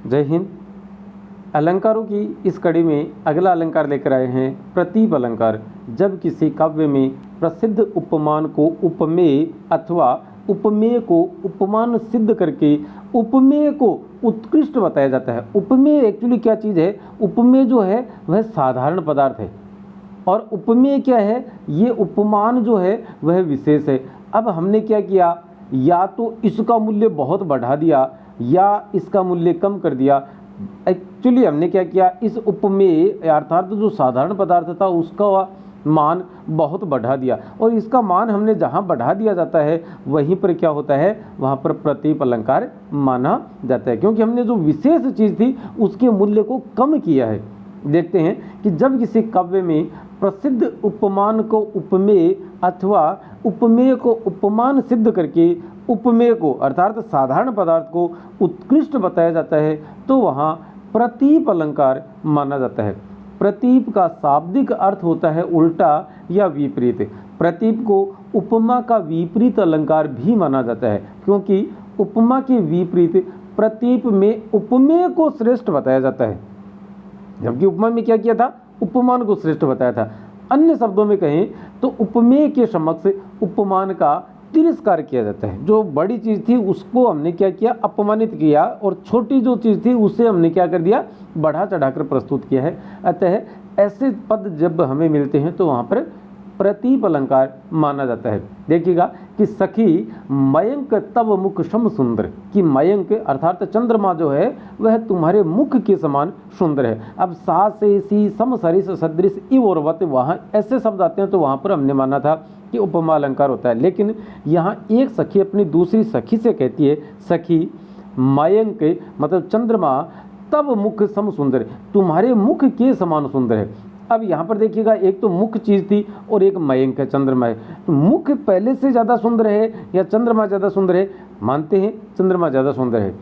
जय हिंद। अलंकारों की इस कड़ी में अगला अलंकार लेकर आए हैं प्रतीप अलंकार। जब किसी काव्य में प्रसिद्ध उपमान को उपमेय अथवा उपमेय को उपमान सिद्ध करके उपमेय को उत्कृष्ट बताया जाता है। उपमेय एक्चुअली क्या चीज़ है? उपमेय जो है वह साधारण पदार्थ है और उपमेय क्या है? ये उपमान जो है वह विशेष है। अब हमने क्या किया, या तो इसका मूल्य बहुत बढ़ा दिया या इसका मूल्य कम कर दिया। एक्चुअली हमने क्या किया, इस उपमेय अर्थात जो साधारण पदार्थ था उसका मान बहुत बढ़ा दिया और इसका मान हमने जहाँ बढ़ा दिया जाता है वहीं पर क्या होता है, वहाँ पर प्रतीप अलंकार माना जाता है, क्योंकि हमने जो विशेष चीज़ थी उसके मूल्य को कम किया है। देखते हैं कि जब किसी काव्य में प्रसिद्ध उपमान को उपमेय अथवा उपमेय को उपमान सिद्ध करके उपमेय को अर्थात साधारण पदार्थ को उत्कृष्ट बताया जाता है तो वहाँ प्रतीप अलंकार माना जाता है। प्रतीप का शाब्दिक अर्थ होता है उल्टा या विपरीत। प्रतीप को उपमा का विपरीत अलंकार भी माना जाता है, क्योंकि उपमा के विपरीत प्रतीप में उपमेय को श्रेष्ठ बताया जाता है, जबकि उपमा में क्या किया था, उपमान को श्रेष्ठ बताया था। अन्य शब्दों में कहें तो उपमेय के समक्ष उपमान का तिरस्कार किया जाता है। जो बड़ी चीज़ थी उसको हमने क्या किया, अपमानित किया, और छोटी जो चीज़ थी उसे हमने क्या कर दिया, बढ़ा चढ़ाकर प्रस्तुत किया है। अतः ऐसे पद जब हमें मिलते हैं तो वहाँ पर प्रतीप अलंकार माना जाता है। देखिएगा कि सखी मयंक तब मुख सम सुंदर, कि मयंक अर्थात चंद्रमा जो है वह तुम्हारे मुख के समान सुंदर है। अब सा से सी सम सरिस सदृश इव और वत, वहाँ ऐसे शब्द आते हैं तो वहाँ पर हमने माना था कि उपमा अलंकार होता है, लेकिन यहाँ एक सखी अपनी दूसरी सखी से कहती है, सखी मयंक मतलब चंद्रमा तब मुख सम सुंदर, तुम्हारे मुख के समान सुंदर है। अब यहाँ पर देखिएगा, एक तो मुख चीज़ थी और एक मयंक है, चंद्रमा है। तो मुख पहले से ज़्यादा सुंदर है या चंद्रमा ज़्यादा सुंदर है? मानते हैं चंद्रमा ज़्यादा सुंदर है।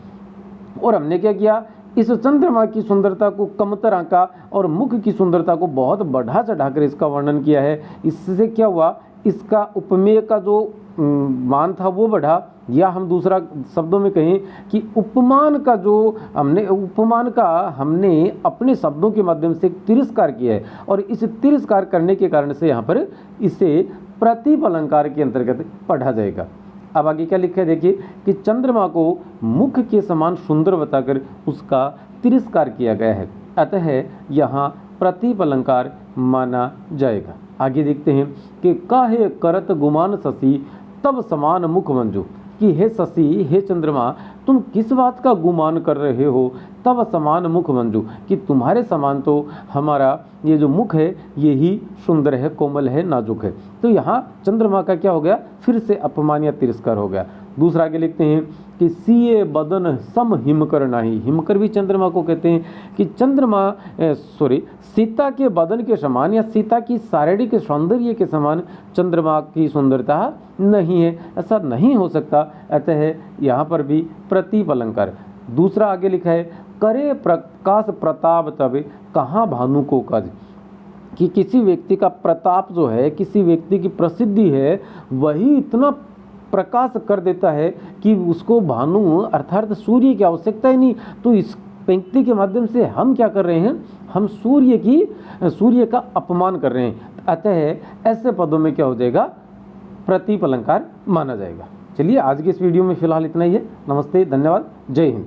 और हमने क्या किया, इस चंद्रमा की सुंदरता को कमतर आंका और मुख की सुंदरता को बहुत बढ़ा चढ़ाकर इसका वर्णन किया है। इससे क्या हुआ, इसका उपमेय का जो मान था वो बढ़ा, या हम दूसरा शब्दों में कहें कि उपमान का हमने अपने शब्दों के माध्यम से तिरस्कार किया है, और इस तिरस्कार करने के कारण से यहाँ पर इसे प्रतीप अलंकार के अंतर्गत पढ़ा जाएगा। अब आगे क्या लिखा है देखिए कि चंद्रमा को मुख के समान सुंदर बताकर उसका तिरस्कार किया गया है, अतः यहाँ प्रतीप अलंकार माना जाएगा। आगे देखते हैं कि काहे करत गुमान शशि तब समान मुख मंजू, कि हे शशि, हे चंद्रमा, तुम किस बात का गुमान कर रहे हो, तब समान मुख मंजू, कि तुम्हारे समान तो हमारा ये जो मुख है ये ही सुंदर है, कोमल है, नाजुक है। तो यहाँ चंद्रमा का क्या हो गया, फिर से अपमान या तिरस्कार हो गया। दूसरा आगे लिखते हैं कि सीए बदन सम हिमकर नाही, हिमकर भी चंद्रमा को कहते हैं कि सीता के बदन के समान या सीता की शारीरिक सौंदर्य के समान चंद्रमा की सुंदरता नहीं है, ऐसा नहीं हो सकता। अतः यहाँ पर भी प्रतीप अलंकार। दूसरा आगे लिखा है, करे प्रकाश प्रताप तब कहाँ भानु को कज, कि किसी व्यक्ति का प्रताप जो है, किसी व्यक्ति की प्रसिद्धि है, वही इतना प्रकाश कर देता है कि उसको भानु अर्थात सूर्य की आवश्यकता ही नहीं। तो इस पंक्ति के माध्यम से हम क्या कर रहे हैं, हम सूर्य का अपमान कर रहे हैं। अतः ऐसे पदों में क्या हो जाएगा, प्रतीप अलंकार माना जाएगा। चलिए आज के इस वीडियो में फिलहाल इतना ही है। नमस्ते, धन्यवाद, जय हिंद।